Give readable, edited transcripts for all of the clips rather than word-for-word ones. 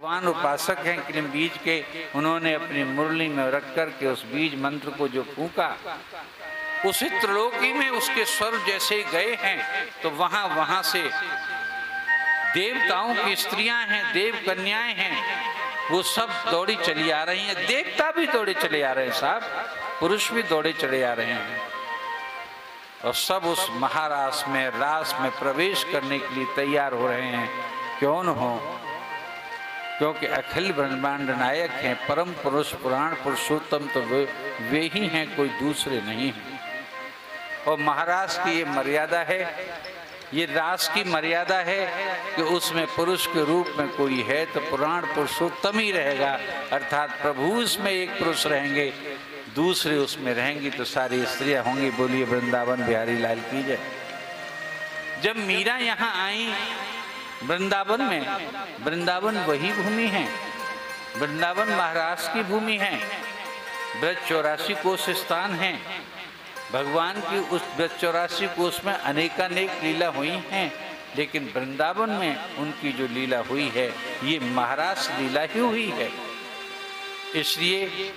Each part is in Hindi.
भगवान उपासक हैं किलिम बीज के, उन्होंने अपनी मुरली में रख कर के उस बीज मंत्र को जो फूंका, उसी त्रिलोकी में उसके स्वर जैसे गए हैं, तो वहां से देवताओं की स्त्रियां हैं, देव कन्याएं हैं, वो सब दौड़ी चली आ रही हैं। देवता भी दौड़े चले आ रहे हैं साहब, पुरुष भी दौड़े चले आ रहे हैं, और सब उस महारास में, रास में प्रवेश करने के लिए तैयार हो रहे हैं। क्यों न हो, क्योंकि अखिल ब्रह्मांड नायक हैं, परम पुरुष, पुराण पुरुषोत्तम तो वे ही हैं, कोई दूसरे नहीं हैं। और महाराज की ये मर्यादा है, ये रास की मर्यादा है कि उसमें पुरुष के रूप में कोई है तो पुराण पुरुषोत्तम ही रहेगा, अर्थात प्रभु उसमें एक पुरुष रहेंगे, दूसरे उसमें रहेंगी तो सारी स्त्रियां होंगी। बोलिए वृंदावन बिहारी लाल की जय। जब मीरा यहाँ आई वृंदावन में, वृंदावन वही भूमि है, वृंदावन महाराज की भूमि है, ब्रज 84 कोष स्थान है, भगवान की उस ब्रज 84 कोष में अनेकानेक लीला हुई हैं, लेकिन वृंदावन में उनकी जो लीला हुई है ये महाराज लीला ही हुई है। इसलिए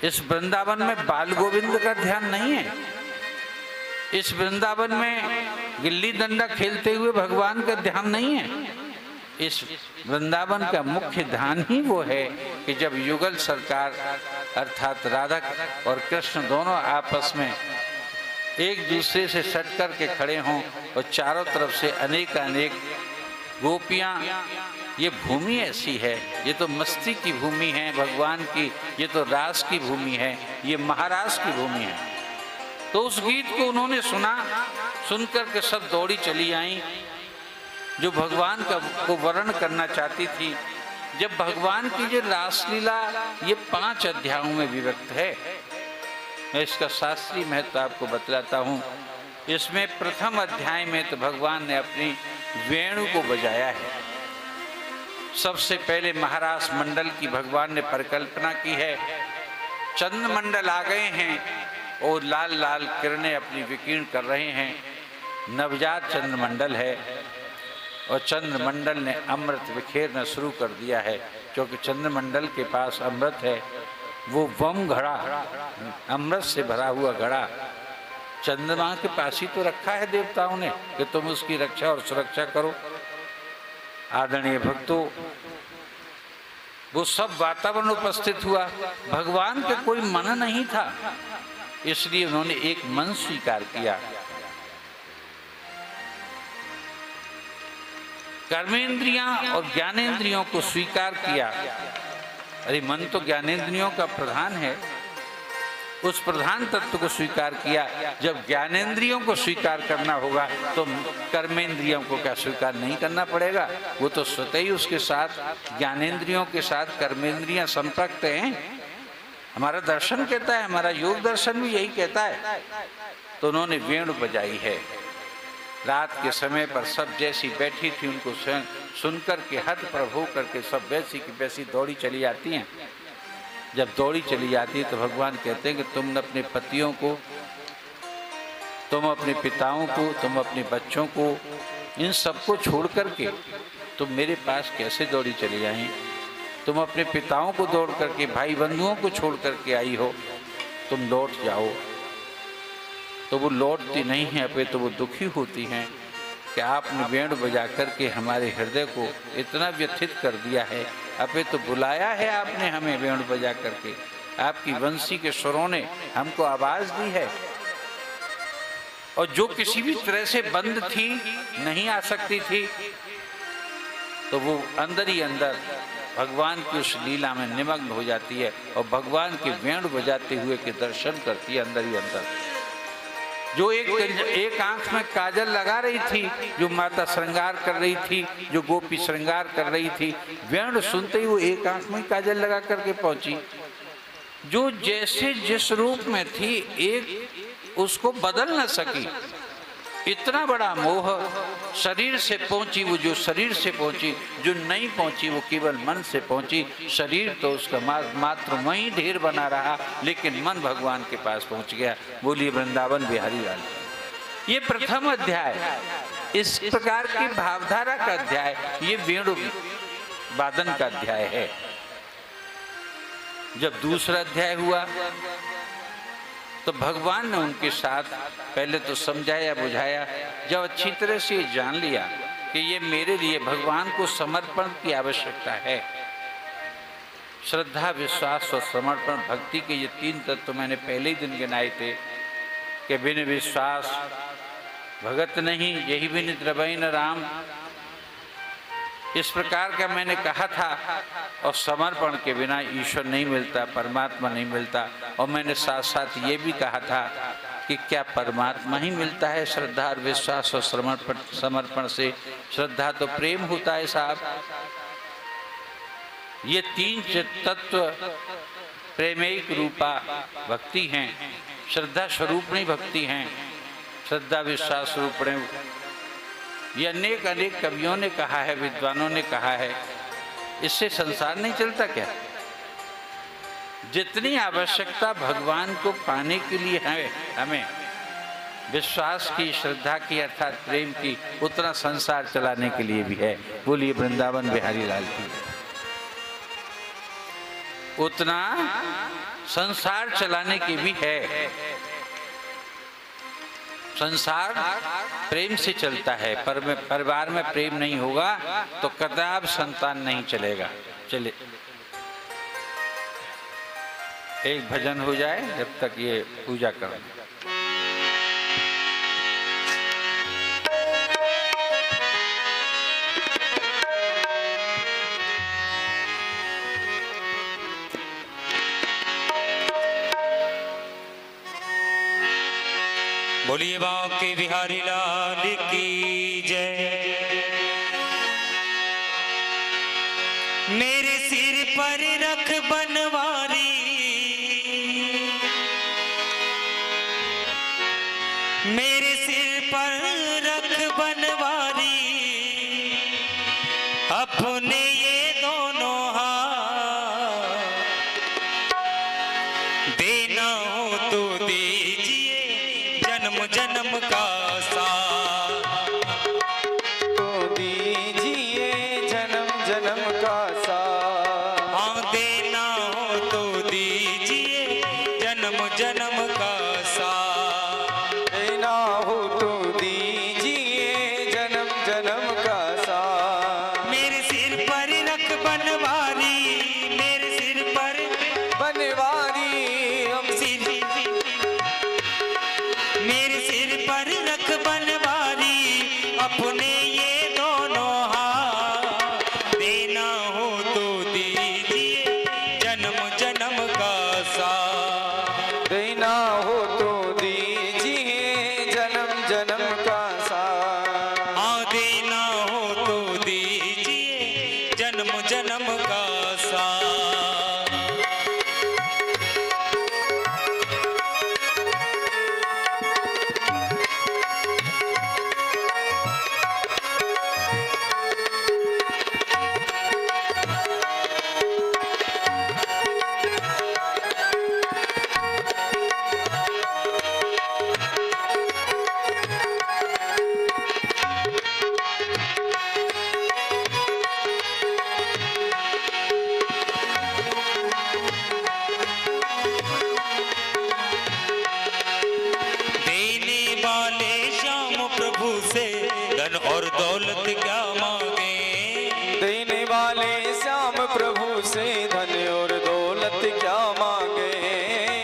इस वृंदावन में बाल गोविंद का ध्यान नहीं है, इस वृंदावन में गिल्ली डंडा खेलते हुए भगवान का ध्यान नहीं है। इस वृंदावन का मुख्य ध्यान ही वो है कि जब युगल सरकार अर्थात राधा और कृष्ण दोनों आपस में एक दूसरे से सट कर के खड़े हों और चारों तरफ से अनेक गोपियां, ये भूमि ऐसी है, ये तो मस्ती की भूमि है भगवान की, ये तो रास की भूमि है, ये महारास की भूमि है। तो उस गीत को उन्होंने सुना, सुनकर के सब दौड़ी चली आई जो भगवान को वर्णन करना चाहती थी। जब भगवान की जो रासलीला ये 5 अध्यायों में विभक्त है, मैं इसका शास्त्रीय महत्व आपको बतलाता हूँ। इसमें प्रथम अध्याय में तो भगवान ने अपनी वेणु को बजाया है। सबसे पहले महारास मंडल की भगवान ने परिकल्पना की है। चंद्र मंडल आ गए हैं और लाल लाल किरणें अपनी विकीर्ण कर रहे हैं। नवजात चंद्र मंडल है और चंद्र मंडल ने अमृत बिखेरना शुरू कर दिया है, क्योंकि चंद्र मंडल के पास अमृत है। वो वम घड़ा, अमृत से भरा हुआ घड़ा चंद्रमा के पास ही तो रखा है देवताओं ने कि तुम उसकी रक्षा और सुरक्षा करो। आदरणीय भक्तों, वो सब वातावरण उपस्थित हुआ, भगवान का कोई मन नहीं था, इसलिए उन्होंने एक मन स्वीकार किया। कर्मेंद्रियां और ज्ञानेंद्रियों को स्वीकार किया। अरे मन तो ज्ञानेंद्रियों का प्रधान है, उस प्रधान तत्व को स्वीकार किया। जब ज्ञानेंद्रियों को स्वीकार करना होगा तो कर्मेंद्रियों को क्या स्वीकार नहीं करना पड़ेगा? वो तो स्वतः ही उसके साथ, ज्ञानेंद्रियों के साथ कर्मेंद्रियां संपृक्त हैं। हमारा दर्शन कहता है, हमारा योग दर्शन भी यही कहता है। तो उन्होंने वेणु बजाई है। रात के समय पर सब जैसी बैठी थी उनको सुनकर के हद प्रभ हो करके सब वैसी की वैसी दौड़ी चली आती हैं। जब दौड़ी चली जाती है तो भगवान कहते हैं कि तुम अपने पतियों को, तुम अपने पिताओं को, तुम अपने बच्चों को, इन सबको छोड़ करके तुम मेरे पास कैसे दौड़ी चली आई? तुम अपने पिताओं को दौड़ करके, भाई बंधुओं को छोड़ करके आई हो, तुम लौट जाओ। तो वो लौटती नहीं है, अबे तो वो दुखी होती हैं कि आपने वेणु बजा करके हमारे हृदय को इतना व्यथित कर दिया है। अबे तो बुलाया है आपने हमें वेणु बजा करके, आपकी वंशी के स्वरों ने हमको आवाज दी है, और जो किसी भी तरह से बंद थी, नहीं आ सकती थी, तो वो अंदर ही अंदर भगवान की उस लीला में निमग्न हो जाती है और भगवान के वेणु बजाते हुए के दर्शन करती है अंदर ही अंदर। जो एक आंख में काजल लगा रही थी, जो माता श्रृंगार कर रही थी, जो गोपी श्रृंगार कर रही थी, वेणु सुनते ही वो एक आंख में काजल लगा करके पहुंची। जो जैसे जिस रूप में थी, एक उसको बदल न सकी। इतना बड़ा मोह शरीर से पहुंची, वो जो शरीर से पहुंची, जो नहीं पहुंची वो केवल मन से पहुंची। शरीर तो उसका मात्र वहीं ढेर बना रहा, लेकिन मन भगवान के पास पहुंच गया। बोलिए वृंदावन बिहारी लाल। ये प्रथम अध्याय, इस प्रकार की भावधारा का अध्याय, ये वेणु वादन का अध्याय है। जब दूसरा अध्याय हुआ तो भगवान ने उनके साथ पहले तो समझाया बुझाया। जब अच्छी तरह से जान लिया कि ये मेरे लिए भगवान को समर्पण की आवश्यकता है, श्रद्धा, विश्वास और समर्पण, भक्ति के ये 3 तत्व मैंने पहले ही दिन गिनाए थे कि बिन विश्वास भगत नहीं, यही बिन द्रवई न राम, इस प्रकार का मैंने कहा था। और समर्पण के बिना ईश्वर नहीं मिलता, परमात्मा नहीं मिलता। और मैंने साथ साथ ये भी कहा था कि क्या परमात्मा ही मिलता है श्रद्धा और विश्वास और समर्पण से? श्रद्धा तो प्रेम होता है साहब। ये 3 तत्व प्रेमिक रूपा भक्ति हैं, श्रद्धा स्वरूपणी भक्ति हैं, श्रद्धा विश्वास स्वरूपणी। ये अनेक अनेक कवियों ने कहा है, विद्वानों ने कहा है। इससे संसार नहीं चलता क्या? जितनी आवश्यकता भगवान को पाने के लिए है हमें विश्वास की, श्रद्धा की अर्थात प्रेम की, उतना संसार चलाने के लिए भी है। बोलिए वृंदावन बिहारी लाल की। उतना संसार चलाने की भी है। संसार प्रेम से चलता है, पर परिवार में प्रेम नहीं होगा तो कदाप संतान नहीं चलेगा। चले एक भजन हो जाए जब तक ये पूजा करें। बोलिए बांके बिहारी लाल की जय। मेरे सिर पर रख बनवारी, मेरे सिर पर रख बनवारी, अपने ये दोनों हाथ, देना हो तो दीजिए जन्म जन्म का साथ, तो दीजिए जन्म जन्म का साथ। हाँ देना हो तो दीजिए जन्म जन्म का साथ, देना हो तो दीजिए जन्म जन्म का साथ। मेरे सिर पर रख बनवारी, मेरे सिर पर बनवारी हम सिर, मेरे सिर पर रख बनवारी, अपने ये दोनों हाथ, देना हो तो दीजिए जन्म जन्म का साथ, देना हो तो दीजिए जन्म जन्म का साथ। हाँ देना हो तो दीजिए जन्म जन्म का साथ। और दौलत क्या मांगे, देने वाले श्याम प्रभु से धन और दौलत क्या मांगे,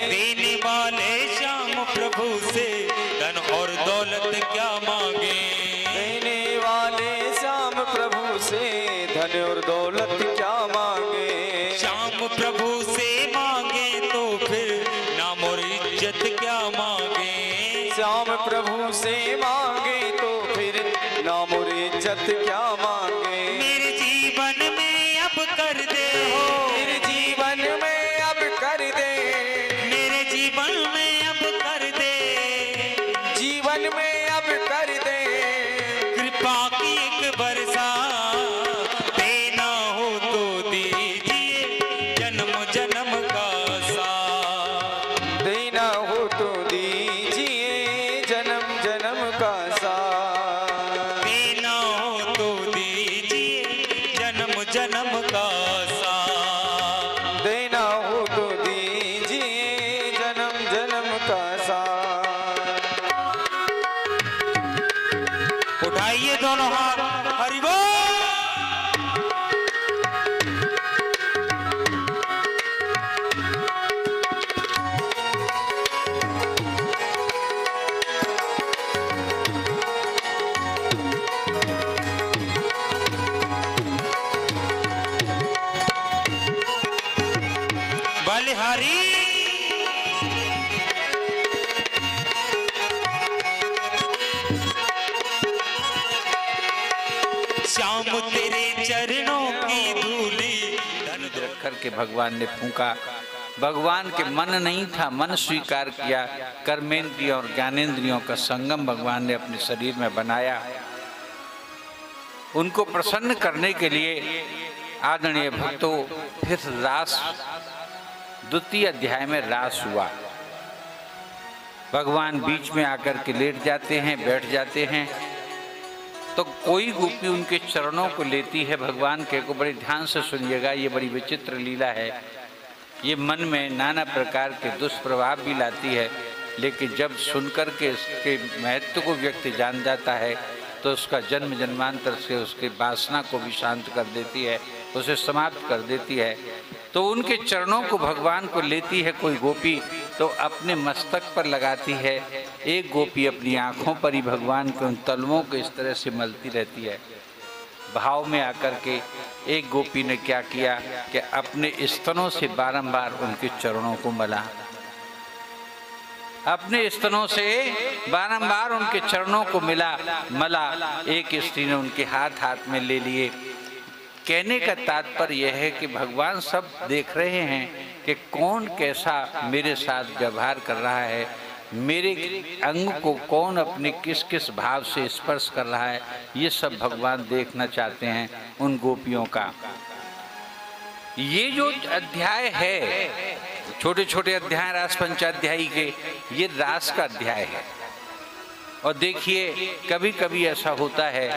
देने वाले श्याम प्रभु से धन और दौलत क्या मांगे, देने वाले श्याम प्रभु से धन और दौलत क्या मांगे। श्याम प्रभु से मांगे तो फिर नाम और इज्जत क्या मांगे, श्याम प्रभु से मांगे तो फिर नाम और इज्जत क्या मांगे। मेरे जीवन में अब कर दे, मेरे जीवन में अब कर दे, मेरे जीवन में अब कर दे, जीवन में अब कर दे, कृपा की एक वर्षा, देना हो तो दीजिए जन्म जन्म का साथ, देना हो तो दीजिए जन्म जन्म का साथ, देना हो तो दीजिए जन्म जन्म हरि श्याम तेरे चरणों की धूली धन रख करके भगवान ने फूंका। भगवान के मन नहीं था, मन स्वीकार किया। कर्मेंद्रियों और ज्ञानेंद्रियों का संगम भगवान ने अपने शरीर में बनाया। उनको प्रसन्न करने के लिए आदरणीय भक्तों फिर रास, द्वितीय अध्याय में रास हुआ। भगवान बीच में आकर के लेट जाते हैं, बैठ जाते हैं, तो कोई गोपी उनके चरणों को लेती है। भगवान के को बड़े ध्यान से सुनिएगा, ये बड़ी विचित्र लीला है। ये मन में नाना प्रकार के दुष्प्रभाव भी लाती है, लेकिन जब सुनकर के इसके महत्व को व्यक्ति जान जाता है तो उसका जन्म जन्मांतर से उसके वासना को भी शांत कर देती है, उसे समाप्त कर देती है। तो उनके चरणों को भगवान को लेती है कोई गोपी, तो अपने मस्तक पर लगाती है। एक गोपी अपनी आँखों पर ही भगवान के उन तलवों को इस तरह से मलती रहती है। भाव में आकर के एक गोपी ने क्या किया कि अपने स्तनों से बारंबार उनके चरणों को मला, अपने स्तनों से बारंबार उनके चरणों को मला। एक स्त्री ने उनके हाथ में ले लिए। कहने का तात्पर्य यह है कि भगवान सब देख रहे हैं कि कौन कैसा मेरे साथ व्यवहार कर रहा है, मेरे अंग को कौन अपने किस किस भाव से स्पर्श कर रहा है। ये सब भगवान देखना चाहते हैं उन गोपियों का। ये जो अध्याय है, छोटे छोटे अध्याय रास पंचाध्यायी के, ये रास का अध्याय है। और देखिए कभी कभी ऐसा होता है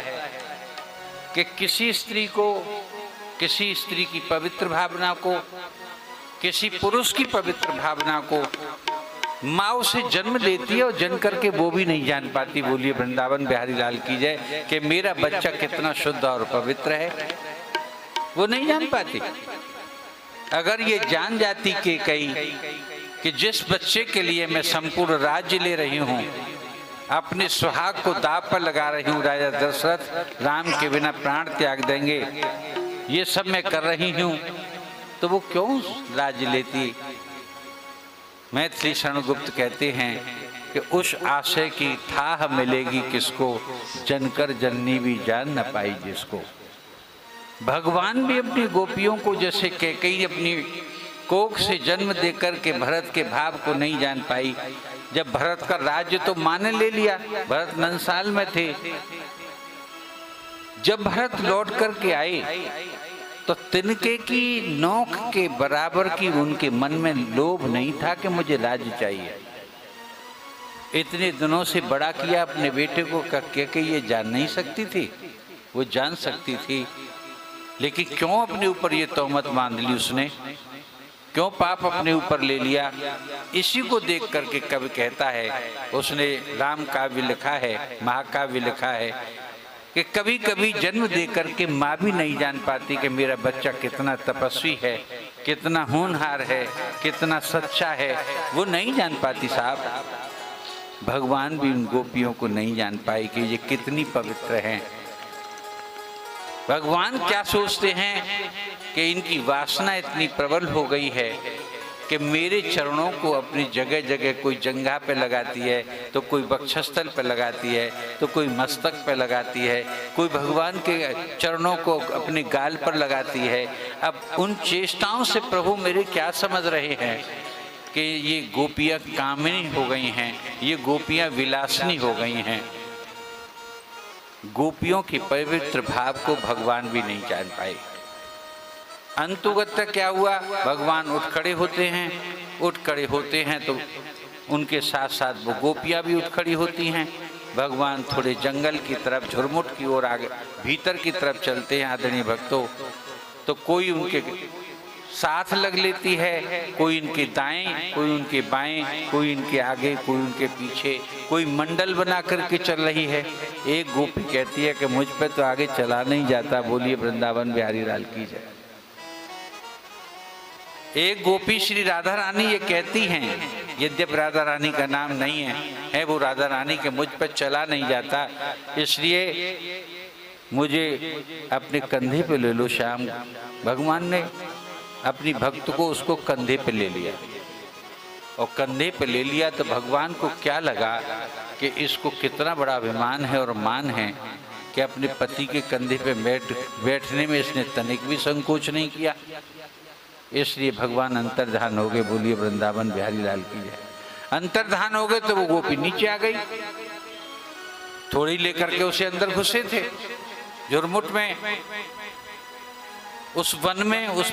कि किसी स्त्री को, किसी स्त्री की पवित्र भावना को, किसी पुरुष की पवित्र भावना को माँ उसे जन्म देती है और जन्म करके वो भी नहीं जान पाती। बोलिए वृंदावन बिहारी लाल की जय कि मेरा बच्चा कितना शुद्ध और पवित्र है, वो नहीं जान पाती। अगर ये जान जाती कि कहीं कि जिस बच्चे के लिए मैं संपूर्ण राज्य ले रही हूँ, अपने सुहाग को दाव पर लगा रही हूँ, राजा दशरथ राम के बिना प्राण त्याग देंगे, ये सब मैं कर रही हूँ, तो वो क्यों राज्य लेती। मैथिली शरणगुप्त कहते हैं कि उस आशय की थाह मिलेगी किसको, जनकर जननी भी जान न पाई जिसको। भगवान भी अपनी गोपियों को जैसे कैकेयी अपनी कोख से जन्म देकर के भरत के भाव को नहीं जान पाई। जब भरत का राज्य तो माँ ने ले लिया, भरत नंसाल में थे। जब भरत लौट करके आए तो तिनके की नोक के बराबर की उनके मन में लोभ नहीं था कि मुझे राज्य चाहिए। इतने दिनों से बड़ा किया अपने बेटे को, कि ये जान नहीं सकती थी, वो जान सकती थी, लेकिन क्यों अपने ऊपर ये तोहमत बांध ली उसने, क्यों पाप अपने ऊपर ले लिया। इसी को देख करके कवि कहता है, उसने राम काव्य लिखा है, महाकाव्य लिखा है कि कभी कभी जन्म दे करके माँ भी नहीं जान पाती कि मेरा बच्चा कितना तपस्वी है, कितना होनहार है, कितना सच्चा है, वो नहीं जान पाती साहब। भगवान भी उन गोपियों को नहीं जान पाए कि ये कितनी पवित्र हैं। भगवान क्या सोचते हैं कि इनकी वासना इतनी प्रबल हो गई है कि मेरे चरणों को अपनी जगह जगह कोई जंघा पे लगाती है, तो कोई वक्षस्थल पे लगाती है, तो कोई मस्तक पे लगाती है, कोई भगवान के चरणों को अपने गाल पर लगाती है। अब उन चेष्टाओं से प्रभु मेरे क्या समझ रहे हैं कि ये गोपियाँ कामिनी हो गई हैं, ये गोपियाँ विलासनी हो गई हैं। गोपियों की पवित्र भाव को भगवान भी नहीं जान पाए। अंतुगत क्या हुआ, भगवान उठ खड़े होते हैं, उठ खड़े होते हैं तो उनके साथ साथ वो गोपियाँ भी उठ खड़ी होती हैं। भगवान थोड़े जंगल की तरफ, झुरमुट की ओर आगे भीतर की तरफ चलते हैं आदरणीय भक्तों। तो कोई उनके साथ लग लेती है, कोई इनके दाएं, कोई उनके बाएं, कोई इनके आगे, कोई उनके पीछे, कोई मंडल बना करके चल रही है। एक गोपी कहती है कि मुझ पे तो आगे चला नहीं जाता। बोलिए वृंदावन बिहारी लाल की जय। एक गोपी श्री राधा रानी ये कहती हैं, यद्यपि राधा रानी का नाम नहीं है वो राधा रानी के मुझ पर चला नहीं जाता, इसलिए मुझे अपने कंधे पे ले लो श्याम। भगवान ने अपनी भक्त को उसको कंधे पे ले लिया, और कंधे पे ले लिया तो भगवान को क्या लगा कि इसको कितना बड़ा अभिमान है और मान है कि अपने पति के कंधे पे बैठने में इसने तनिक भी संकोच नहीं किया। इसलिए भगवान अंतर्धान हो गए। बोलिए वृंदावन बिहारी लाल की जय। अंतर्धान हो गए तो वो गोपी नीचे आ गई, थोड़ी लेकर के उसे अंदर घुसे थे झुरमुट में, उस वन में, उस